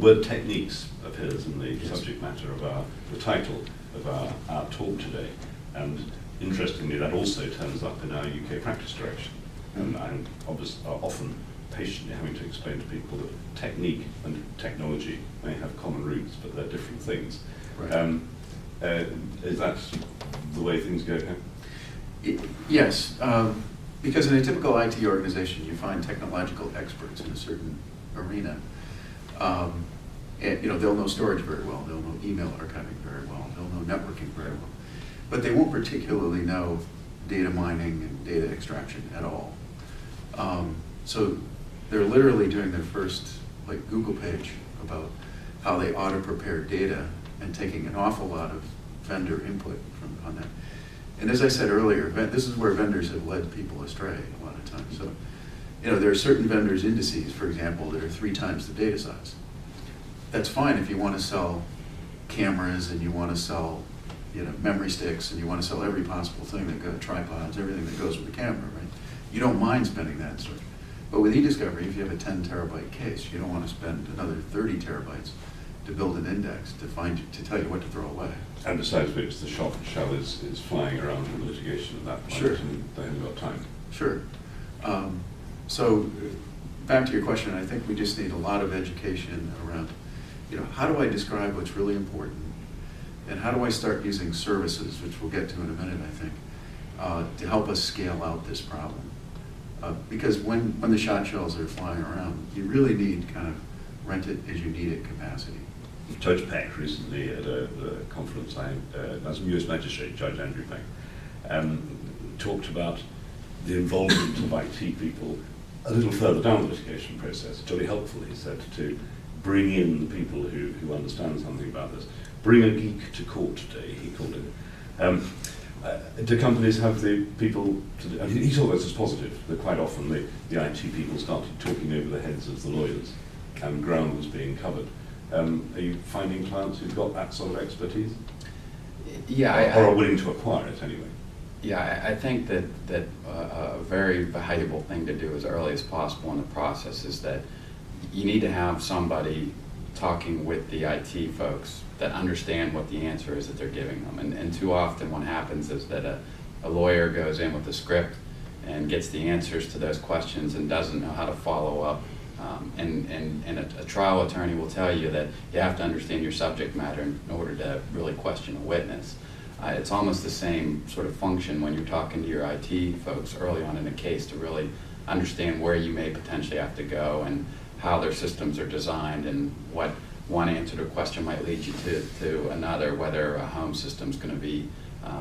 The word techniques appears in the subject matter of the title of our talk today, and interestingly that also turns up in our UK practice direction. And I'm often patiently having to explain to people that technique and technology may have common roots, but they're different things. Right. Is that the way things go here? Yes, because in a typical IT organization, you find technological experts in a certain arena. And, they'll know storage very well, they'll know email archiving very well, they'll know networking very well, but they won't particularly know data mining and data extraction at all. So they're literally doing their first Google page about how they ought to prepare data and taking an awful lot of vendor input on that. And as I said earlier, this is where vendors have led people astray a lot of times. So, there are certain vendors' indices, for example, that are 3 times the data size. That's fine if you want to sell cameras and you want to sell, memory sticks and you want to sell every possible thing that goes, tripods, everything that goes with the camera, right? You don't mind spending that sort. But with eDiscovery, if you have a 10 terabyte case, you don't want to spend another 30 terabytes to build an index to tell you what to throw away. And besides which, the shell is flying around in litigation at that point, sure. And they haven't got time. Sure. So back to your question, I think we just need a lot of education around, how do I describe what's really important, and how do I start using services, which we'll get to in a minute, I think, to help us scale out this problem. Because when the shot shells are flying around, you really need kind of rent it as you need it capacity. Judge Peck recently at a conference, as US Magistrate Judge Andrew Peck, talked about the involvement of IT people a little further down the litigation process. Jolly helpful, he said, to bring in the people who understand something about this. Bring a geek to court today, he called it. Do companies have the people to do, he saw this as positive, that quite often the IT people started talking over the heads of the lawyers and ground was being covered. Are you finding clients who've got that sort of expertise? Yeah, or are willing to acquire it anyway? Yeah, I think that a very valuable thing to do as early as possible in the process is that you need to have somebody talking with the IT folks that understand what the answer is that they're giving them. And too often what happens is that a lawyer goes in with a script and gets the answers to those questions and doesn't know how to follow up. And a trial attorney will tell you that you have to understand your subject matter in order to really question a witness. It's almost the same sort of function when you're talking to your IT folks early on in a case to really understand where you may potentially have to go and how their systems are designed and what one answer to a question might lead you to another, whether a home system's going to be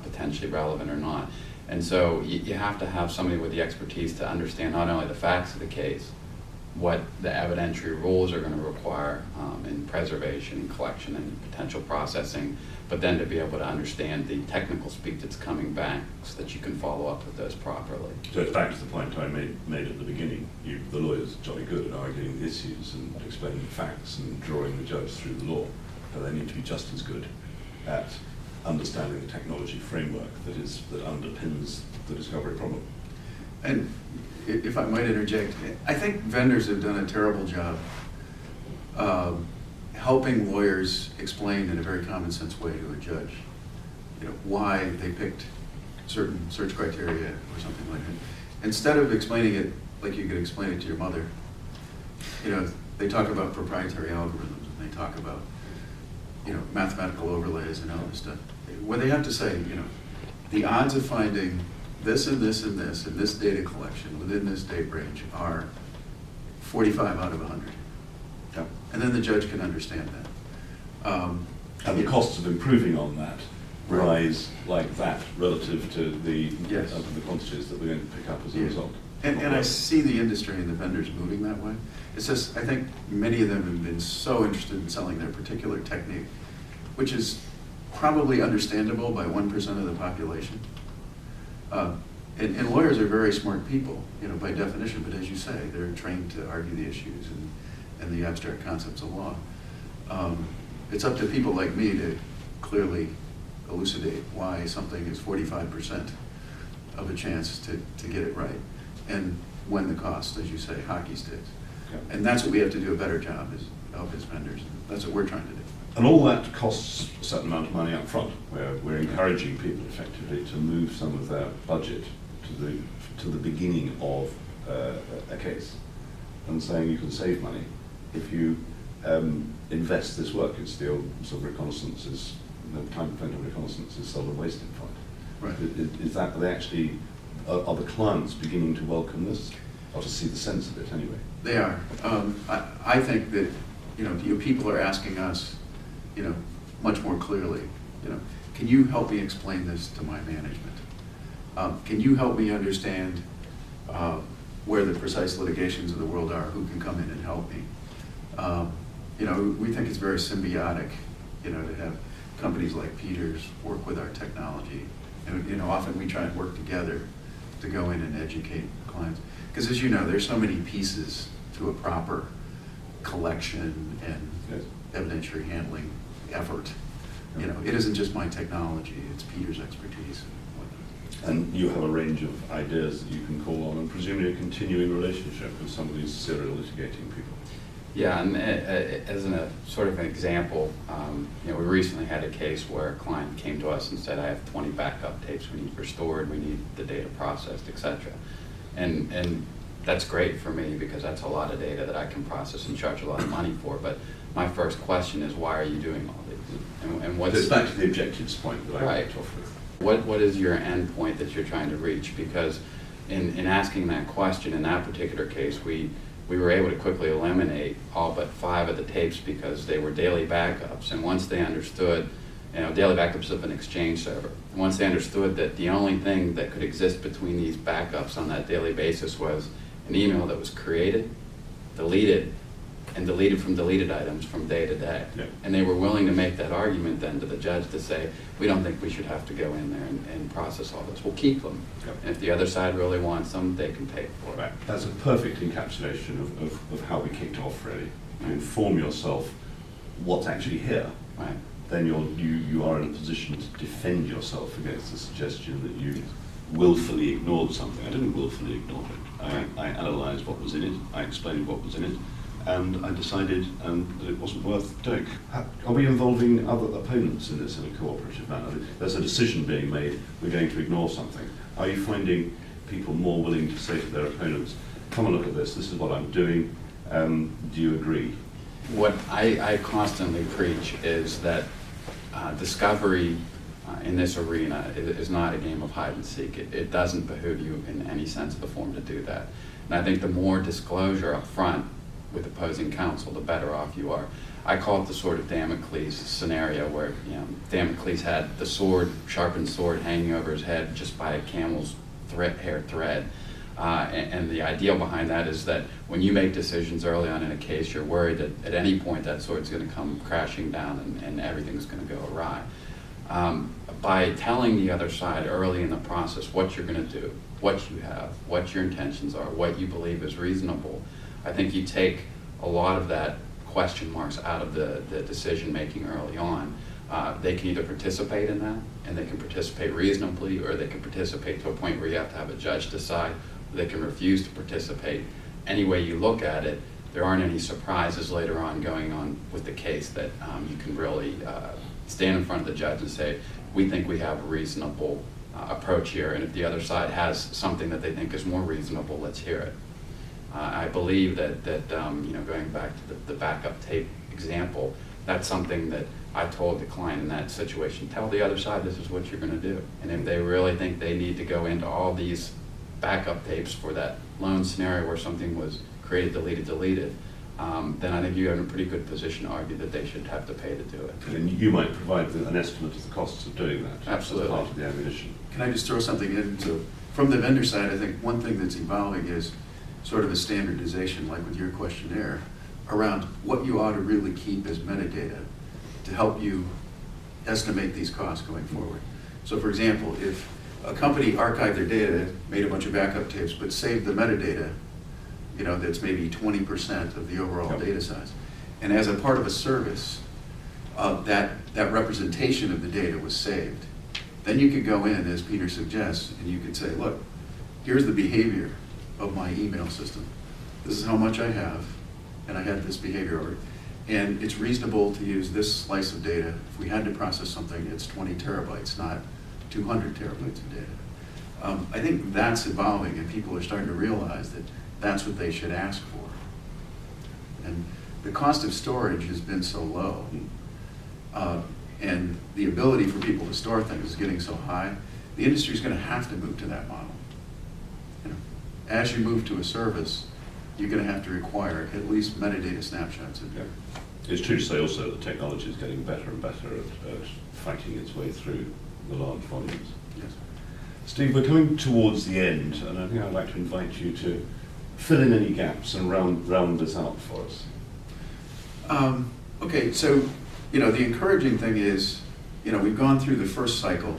potentially relevant or not. And so you have to have somebody with the expertise to understand not only the facts of the case, what the evidentiary rules are going to require in preservation, collection, and potential processing, but then to be able to understand the technical speak that's coming back so that you can follow up with those properly. So it's back to the point I made at the beginning. The lawyers are jolly good at arguing the issues and explaining the facts and drawing the judge through the law, but they need to be just as good at understanding the technology framework that underpins the discovery problem. And if I might interject, I think vendors have done a terrible job helping lawyers explain in a very common sense way to a judge, why they picked certain search criteria or something like that. Instead of explaining it like you could explain it to your mother, they talk about proprietary algorithms and they talk about, mathematical overlays and all this stuff. What they have to say, the odds of finding this and this and this in this data collection within this date range are 45 out of 100. Yep. And then the judge can understand that. And the costs of improving on that rise like that relative to the quantities that we're going to pick up as a result. And I see the industry and the vendors moving that way. It's just, I think many of them have been so interested in selling their particular technique, which is probably understandable by 1% of the population. And lawyers are very smart people, by definition, but as you say, they're trained to argue the issues and the abstract concepts of law. It's up to people like me to clearly elucidate why something is 45% of a chance to get it right, and when the cost, as you say, hockey sticks. Yeah. And that's what we have to do a better job of as vendors. That's what we're trying to do. And all that costs a certain amount of money up front, where we're encouraging people effectively to move some of their budget to the beginning of a case, and saying you can save money if you invest this work. It's the old sort of reconnaissance is, the time spent on reconnaissance is seldom wasted fund. Right. Is that they actually, are the clients beginning to welcome this, or to see the sense of it anyway? They are. I think that, people are asking us, much more clearly, can you help me explain this to my management? Can you help me understand where the precise litigations of the world are, who can come in and help me? We think it's very symbiotic, to have companies like Peters work with our technology. And, often we try and work together to go in and educate clients. Because as you know, there's so many pieces to a proper collection and Yes. evidentiary handling effort. It isn't just my technology, it's Peter's expertise and whatnot. And you have a range of ideas that you can call on, and presumably a continuing relationship with some of these serial litigating people. Yeah, and as a sort of an example, we recently had a case where a client came to us and said, I have 20 backup tapes we need restored, we need the data processed, etc. And that's great for me because that's a lot of data that I can process and charge a lot of money for. But my first question is, why are you doing all these? And what's... It's back to the objectives point that I Right. kicked off with. What is your end point that you're trying to reach? Because in asking that question, in that particular case, we were able to quickly eliminate all but 5 of the tapes because they were daily backups. And once they understood, daily backups of an Exchange server, once they understood that the only thing that could exist between these backups on that daily basis was an email that was created, deleted, and deleted from deleted items from day to day. Yeah. And they were willing to make that argument then to the judge to say, we don't think we should have to go in there and process all this. We'll keep them. Yeah. And if the other side really wants them, they can pay for it. Right. That's a perfect encapsulation of how we kicked off, really. You inform yourself what's actually here. Right. Then you are in a position to defend yourself against the suggestion that you willfully ignored something. I didn't willfully ignore it. I analysed what was in it, I explained what was in it, and I decided that it wasn't worth doing. Are we involving other opponents in this in a cooperative manner? There's a decision being made, we're going to ignore something. Are you finding people more willing to say to their opponents, come and look at this is what I'm doing, do you agree? What I constantly preach is that discovery in this arena is not a game of hide and seek. It doesn't behoove you in any sense of the form to do that. And I think the more disclosure up front with opposing counsel, the better off you are. I call it the sort of Damocles scenario where Damocles had the sharpened sword hanging over his head just by a camel's hair thread. And the idea behind that is that when you make decisions early on in a case, you're worried that at any point that sword's going to come crashing down and everything's going to go awry. By telling the other side early in the process what you're going to do, what you have, what your intentions are, what you believe is reasonable, I think you take a lot of that question marks out of the decision making early on. They can either participate in that, and they can participate reasonably, or they can participate to a point where you have to have a judge decide. They can refuse to participate. Any way you look at it, there aren't any surprises later on going on with the case that you can really stand in front of the judge and say, we think we have a reasonable approach here, and if the other side has something that they think is more reasonable, let's hear it. I believe that going back to the backup tape example, that's something that I told the client in that situation, tell the other side this is what you're going to do. And if they really think they need to go into all these backup tapes for that loan scenario where something was created, deleted, then I think you're in a pretty good position to argue that they should have to pay to do it. And you might provide an estimate of the costs of doing that. Absolutely. As part of the ammunition. Can I just throw something in? So from the vendor side, I think one thing that's evolving is sort of a standardization, like with your questionnaire, around what you ought to really keep as metadata to help you estimate these costs going forward. So for example, if a company archived their data, made a bunch of backup tapes, but saved the metadata, that's maybe 20% of the overall data size. And as a part of a service, that representation of the data was saved. Then you could go in, as Peter suggests, and you could say, look, here's the behavior of my email system. This is how much I have. and I had this behavior alert, and it's reasonable to use this slice of data. If we had to process something, it's 20 terabytes, not 200 terabytes of data. I think that's evolving, and people are starting to realize that that's what they should ask for. And the cost of storage has been so low, and the ability for people to store things is getting so high, the industry is going to have to move to that model. You know, as you move to a service, you're going to have to require at least metadata snapshots of it. It's true to say also that technology is getting better and better at fighting its way through the large volumes. Yes. Steve, we're coming towards the end, and I think I'd like to invite you to fill in any gaps and round this out for us. Okay, so, you know, the encouraging thing is, you know, we've gone through the first cycle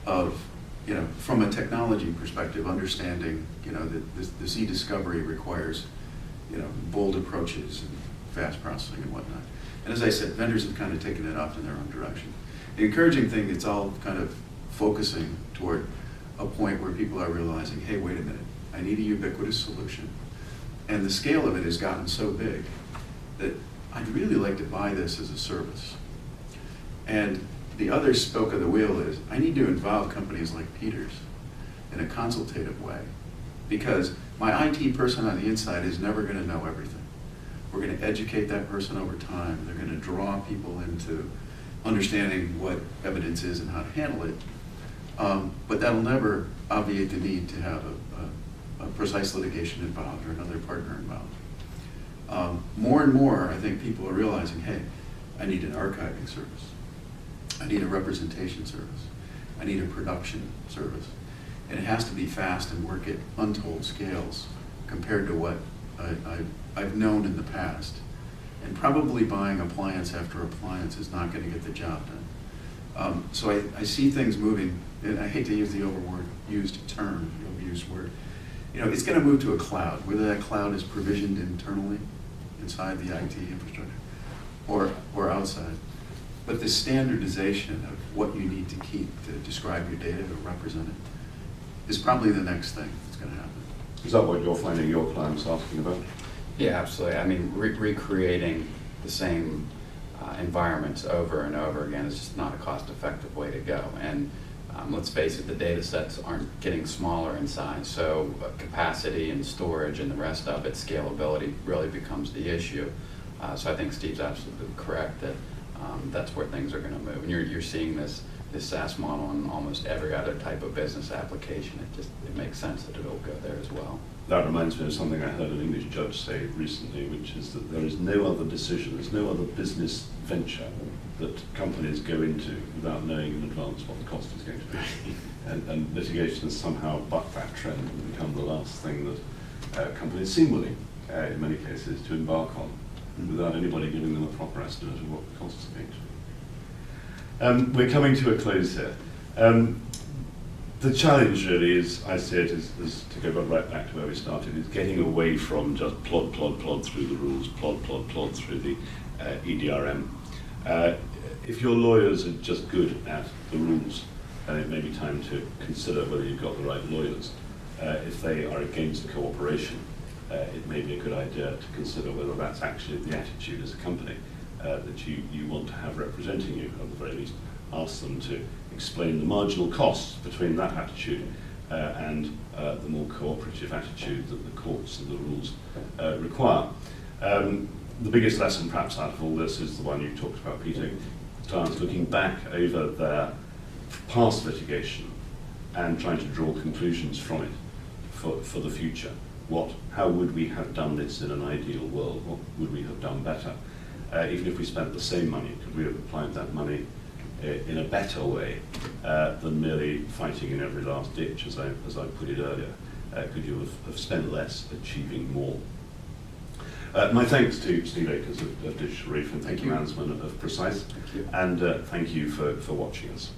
of, you know, from a technology perspective, understanding, you know, that this eDiscovery requires, you know, bold approaches and fast processing and whatnot. And as I said, vendors have kind of taken it off in their own direction. The encouraging thing, it's all kind of focusing toward a point where people are realizing, hey, wait a minute, I need a ubiquitous solution. And the scale of it has gotten so big that I'd really like to buy this as a service. And the other spoke of the wheel is, I need to involve companies like Peters in a consultative way, because my IT person on the inside is never going to know everything. We're going to educate that person over time. They're going to draw people into understanding what evidence is and how to handle it. But that'll never obviate the need to have a Precise Litigation involved or another partner involved. More and more, I think people are realizing, hey, I need an archiving service. I need a representation service. I need a production service. And it has to be fast and work at untold scales compared to what I've known in the past. And probably buying appliance after appliance is not going to get the job done. So I see things moving, and I hate to use the overused term, overused word. You know, it's going to move to a cloud, whether that cloud is provisioned internally inside the IT infrastructure or outside. But the standardization of what you need to keep to describe your data or represent it is probably the next thing that's going to happen. Is that what you're finding your clients asking about? Yeah, absolutely. I mean, recreating the same environments over and over again is just not a cost-effective way to go. And let's face it, the data sets aren't getting smaller in size, so capacity and storage and the rest of it, scalability really becomes the issue. So I think Steve's absolutely correct that that's where things are going to move. And you're seeing this SaaS model in almost every other type of business application. It makes sense that it'll go there as well. That reminds me of something I heard an English judge say recently, which is that there is no other decision, there's no other business venture that companies go into without knowing in advance what the cost is going to be. And litigation has somehow bucked that trend and become the last thing that companies seem willing, in many cases, to embark on, without anybody giving them a proper estimate of what the costs are going to be. We're coming to a close here. The challenge really is, I see it, is to go right back to where we started, is getting away from just plod through the rules, plod through the EDRM. If your lawyers are just good at the rules, then it may be time to consider whether you've got the right lawyers. If they are against cooperation, it may be a good idea to consider whether that's actually the attitude as a company that you want to have representing you. At the very least, ask them to explain the marginal costs between that attitude and the more cooperative attitude that the courts and the rules require. The biggest lesson perhaps out of all this is the one you talked about, Peter, clients looking back over their past litigation and trying to draw conclusions from it for the future. How would we have done this in an ideal world? What would we have done better? Even if we spent the same money, could we have applied that money in a better way than merely fighting in every last ditch, as I put it earlier? Could you have spent less achieving more? My thanks to Steve Akers of Digital Reef, and thank you, Mansmann of Precise. Thank you. And thank you for watching us.